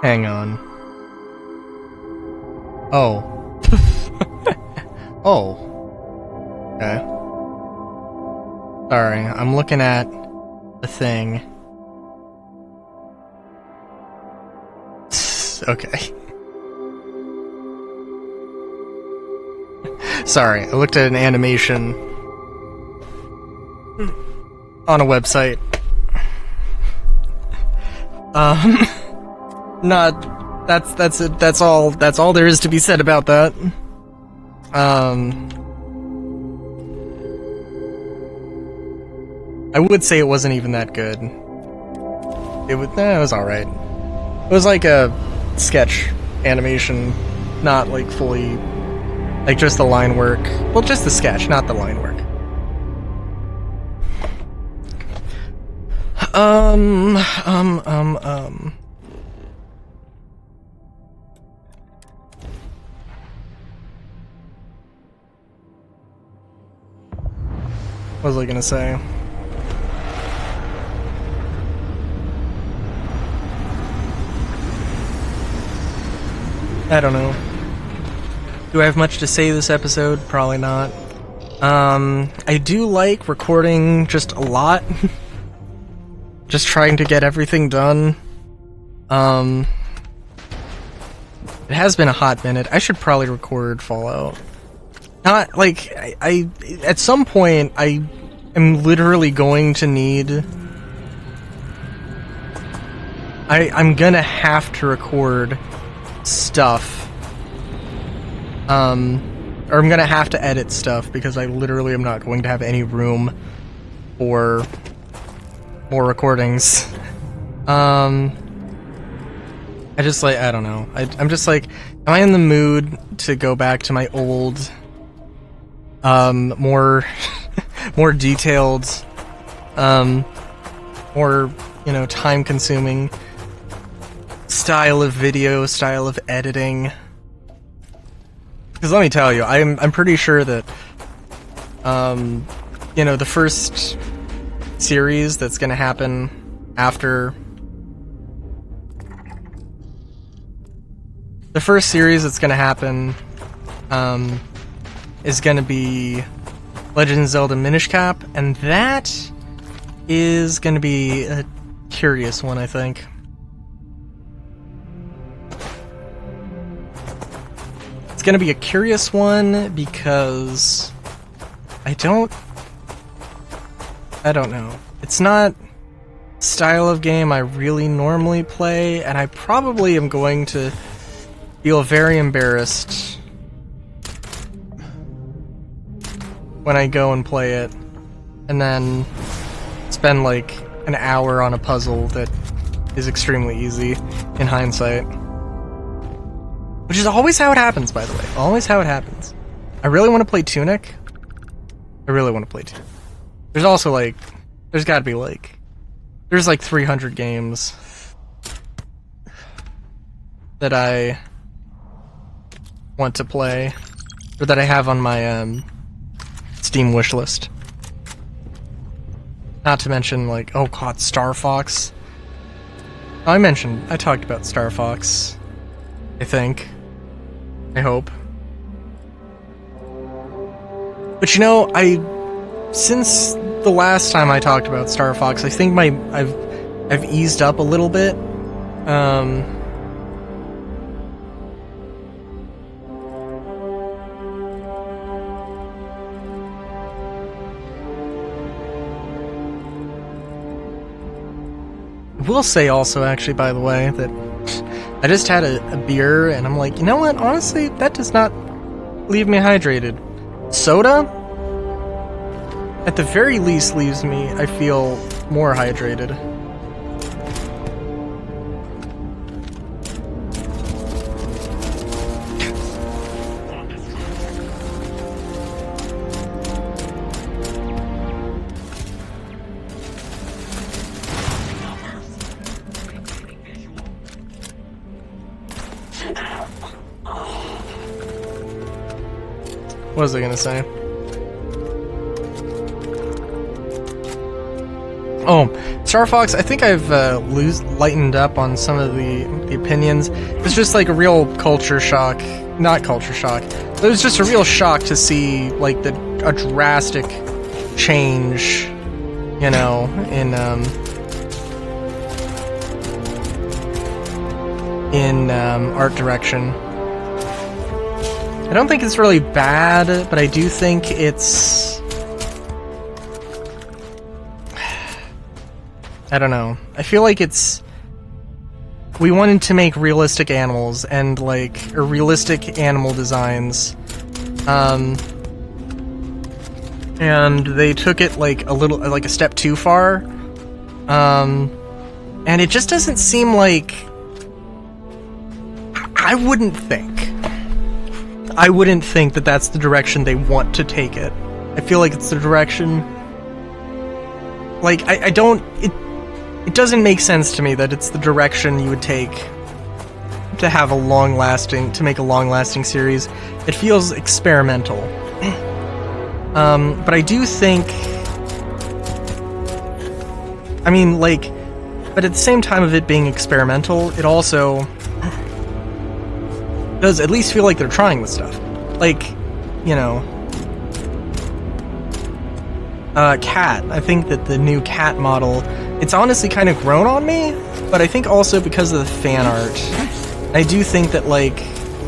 Hang on. Oh. Oh. Okay. Sorry, I'm looking at the thing. Okay. Sorry, I looked at an animation on a website. Not. That's it. That's all there is to be said about that. I would say it wasn't even that good. It was alright. It was like a sketch animation, not like fully, like just the line work. Well, just the sketch, not the line work. What was I gonna say? I don't know. Do I have much to say this episode? Probably not. I do like recording just a lot. Just trying to get everything done. It has been a hot minute. I should probably record Fallout. Not, like, I at some point, I am literally going to need... I'm gonna have to record stuff. Or I'm gonna have to edit stuff, because I literally am not going to have any room for more recordings. I just, like, I don't know. I'm just like, am I in the mood to go back to my old, more detailed, more, time-consuming style of video, style of editing? Because let me tell you, I'm pretty sure that, the first series that's gonna happen after... The first series that's gonna happen, is gonna be Legend of Zelda Minish Cap, and that is gonna be a curious one, I think. It's gonna be a curious one because I don't know. It's not style of game I really normally play, and I probably am going to feel very embarrassed when I go and play it, and then spend like an hour on a puzzle that is extremely easy in hindsight. Which is always how it happens, by the way. Always how it happens. I really want to play Tunic. There's also like, there's gotta be like, there's like 300 games that I want to play, or that I have on my Steam wishlist. Not to mention, like, oh god, Star Fox. I talked about Star Fox, I think. I hope. But since the last time I talked about Star Fox, I think I've eased up a little bit. I will say also, actually, by the way, that I just had a beer, and I'm like, you know what? Honestly, that does not leave me hydrated. Soda, at the very least, leaves me, I feel, more hydrated. What was I gonna say? Oh, Star Fox, I think I've lightened up on some of the opinions. It's just like a real culture shock. Not culture shock. It was just a real shock to see like a drastic change, you know, in art direction. I don't think it's really bad, but I do think it's... I don't know. I feel like it's... We wanted to make realistic animals and or realistic animal designs. And they took it like a step too far. And it just doesn't seem like... I wouldn't think that that's the direction they want to take it. I feel like it's the direction... Like, I don't... It doesn't make sense to me that it's the direction you would take to have a make a long-lasting series. It feels experimental. But I do think... I mean, like... But at the same time of it being experimental, it also... does at least feel like they're trying with stuff. Like, you know... Cat. I think that the new Cat model... It's honestly kind of grown on me, but I think also because of the fan art. I do think that, like,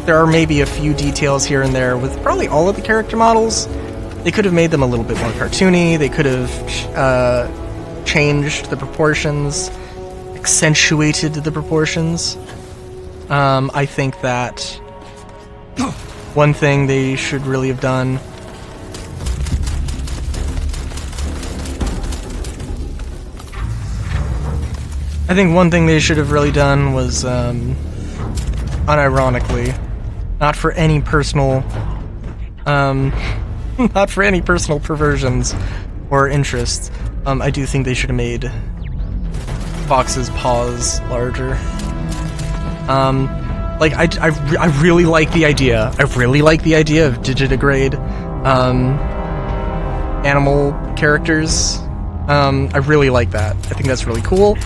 there are maybe a few details here and there with probably all of the character models. They could have made them a little bit more cartoony, they could have changed the proportions, accentuated the proportions. I think that one thing they should really have done... I think one thing they should have really done was, unironically, not for any personal perversions or interests, I do think they should have made Fox's paws larger. Like, I really like the idea. I really like the idea of digitigrade, animal characters. I really like that. I think that's really cool.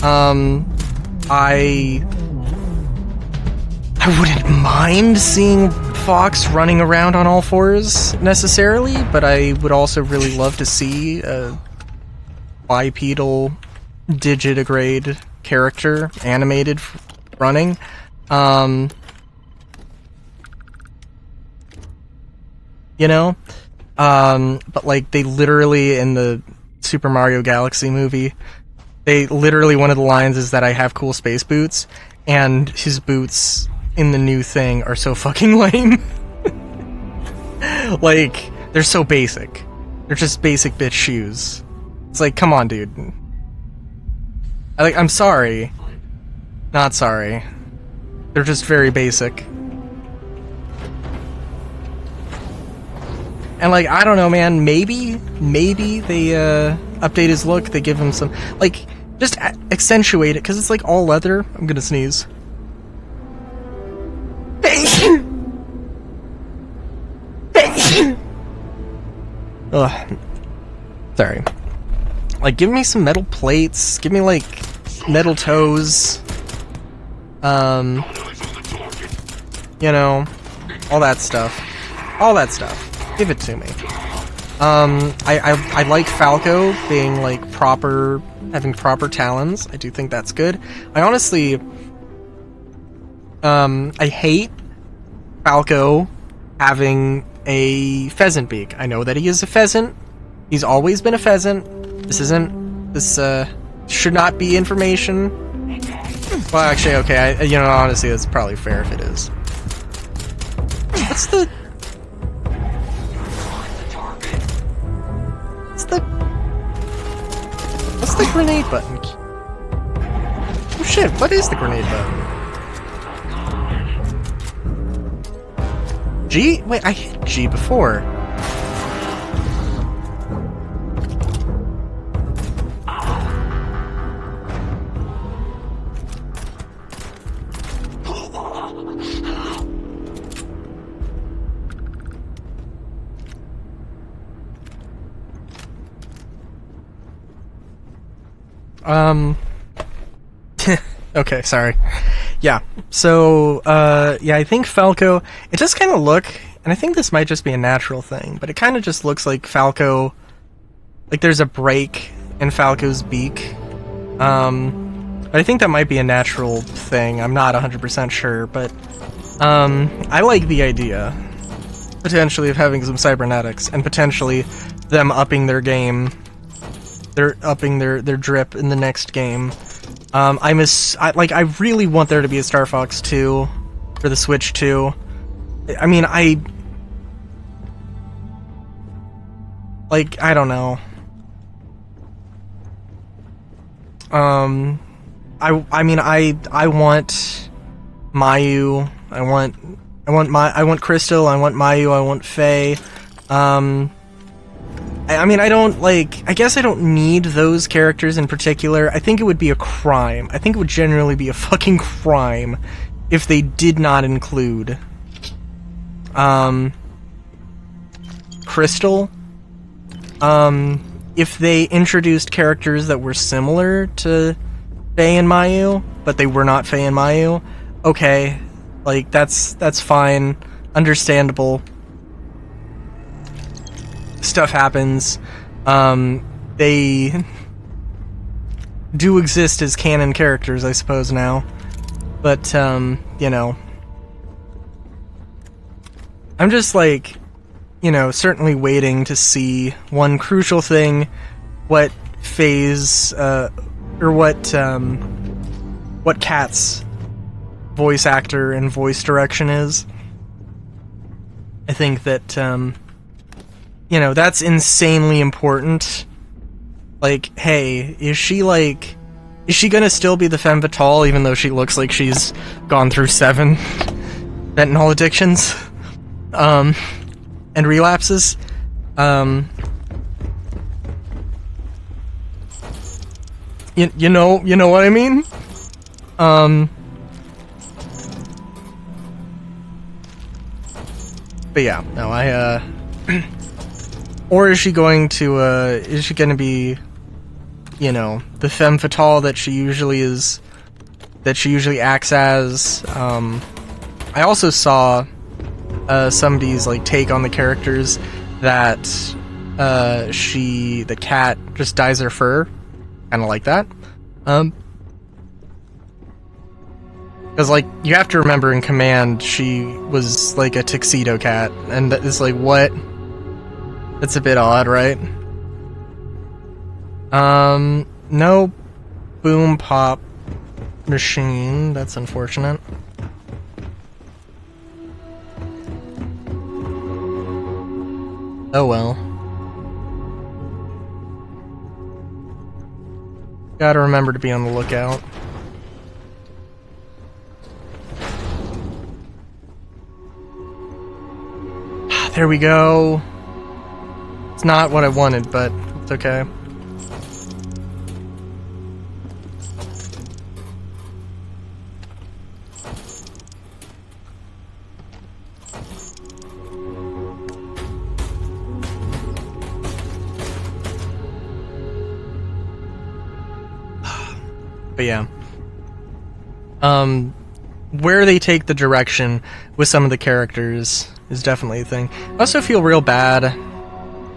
I wouldn't mind seeing Fox running around on all fours necessarily, but I would also really love to see a bipedal digitigrade character animated running. You know? But like they literally in the Super Mario Galaxy movie, they literally, one of the lines is that I have cool space boots, and his boots in the new thing are so fucking lame. Like, they're so basic. They're just basic bitch shoes. It's like, come on, dude. I'm sorry. Not sorry. They're just very basic. And like, I don't know, man, maybe they update his look, they give him some, like, just accentuate it, because it's like all leather. I'm gonna sneeze. Ugh. Sorry. Like, give me some metal plates, give me like metal toes. You know, all that stuff. All that stuff. Give it to me. I like Falco being like having proper talons. I do think that's good. I honestly, I hate Falco having a pheasant beak. I know that he is a pheasant. He's always been a pheasant. This should not be information. Well, actually, okay, you know, honestly, that's probably fair if it is. What's the grenade button? Oh shit, what is the grenade button? G? Wait, I hit G before. Okay, sorry. Yeah, so, yeah, I think Falco, it does kind of look, and I think this might just be a natural thing, but it kind of just looks like Falco, like there's a break in Falco's beak. But I think that might be a natural thing. I'm not 100% sure, but, I like the idea, potentially, of having some cybernetics, and potentially them upping their game. They're upping their drip in the next game. I really want there to be a Star Fox 2 for the Switch 2. I mean, I don't know. I want Mayu. I want Crystal. I want Mayu. I want Faye. I guess I don't need those characters in particular. I think it would be a crime. I think it would generally be a fucking crime if they did not include Crystal. If they introduced characters that were similar to Faye and Mayu, but they were not Faye and Mayu, okay, like, that's fine, understandable. Stuff happens. They do exist as canon characters, I suppose, now. But, you know, I'm just, like, you know, certainly waiting to see one crucial thing, what Faye's, or what Kat's voice actor and voice direction is. I think that, you know, that's insanely important. Like, hey, is she gonna still be the femme fatale even though she looks like she's gone through 7 fentanyl addictions? And relapses? You know what I mean? But yeah, no, or is she going to be, you know, the femme fatale that she usually is, that she usually acts as? I also saw somebody's, like, take on the characters that the cat just dyes her fur, kind of like that. Because, like, you have to remember in Command, she was, like, a tuxedo cat, and it's like, what? That's a bit odd, right? No boom pop machine. That's unfortunate. Oh well. Gotta remember to be on the lookout. There we go. It's not what I wanted, but it's okay. But yeah. Where they take the direction with some of the characters is definitely a thing. I also feel real bad.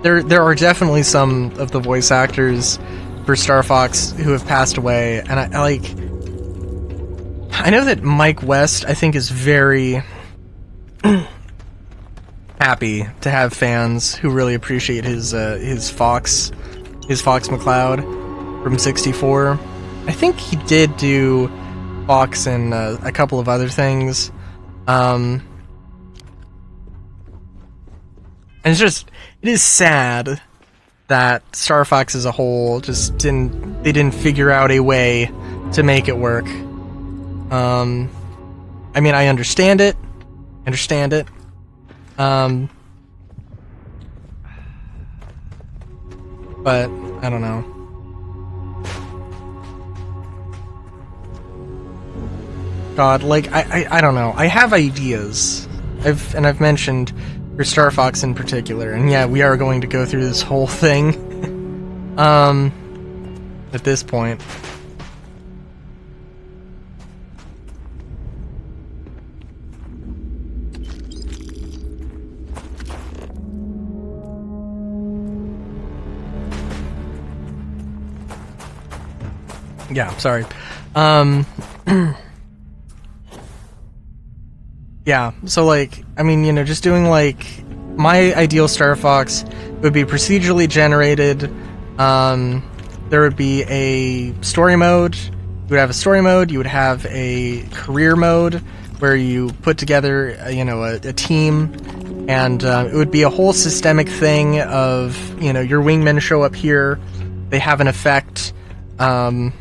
There are definitely some of the voice actors for Star Fox who have passed away, and I know that Mike West, I think, is very happy to have fans who really appreciate his Fox McCloud from 64. I think he did do Fox and a couple of other things. And it is sad that Star Fox as a whole just didn't figure out a way to make it work. I mean, I understand it. But I don't know. God, like, I don't know. I have ideas. I've mentioned for Star Fox in particular, and yeah, we are going to go through this whole thing. at this point. Yeah, sorry. Yeah, so like, I mean, you know, just doing like my ideal Star Fox would be procedurally generated. There would be a story mode. You would have a story mode. You would have a career mode where you put together, you know, a team, and it would be a whole systemic thing of, you know, your wingmen show up here, they have an effect, and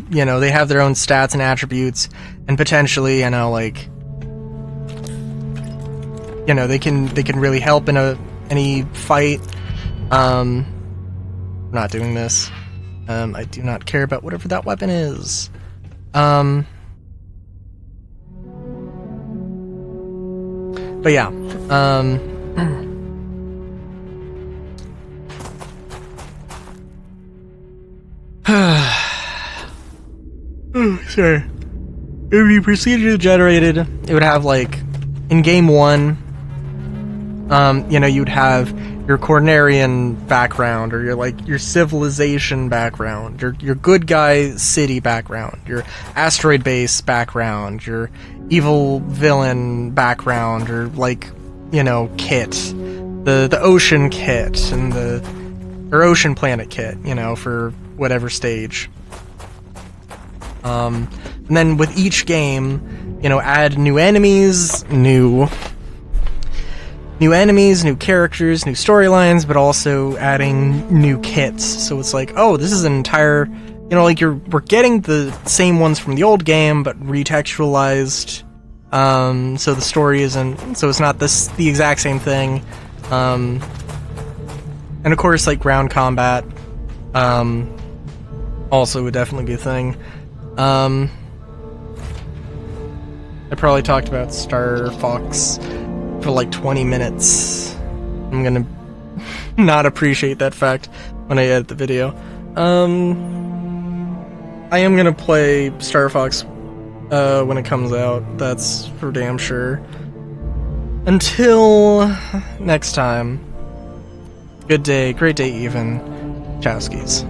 you know, they have their own stats and attributes, and potentially, you know, like, you know, they can really help in any fight. I'm not doing this. I do not care about whatever that weapon is. But yeah. Sorry. It would be procedurally generated. It would have, like, in game 1, you know, you'd have your Cornerian background, or your civilization background, your good guy city background, your asteroid base background, your evil villain background, or, like, you know, kit, the ocean kit, and or ocean planet kit, you know, for whatever stage. And then with each game, you know, add new enemies, new characters, new storylines, but also adding new kits. So it's like, oh, this is an entire, you know, like we're getting the same ones from the old game, but retextualized. So the story isn't, so it's not the exact same thing. And of course, like, ground combat, also would definitely be a thing. I probably talked about Star Fox for like 20 minutes. I'm gonna not appreciate that fact when I edit the video. I am gonna play Star Fox when it comes out, that's for damn sure. Until next time, good day, great day even, Chowskis.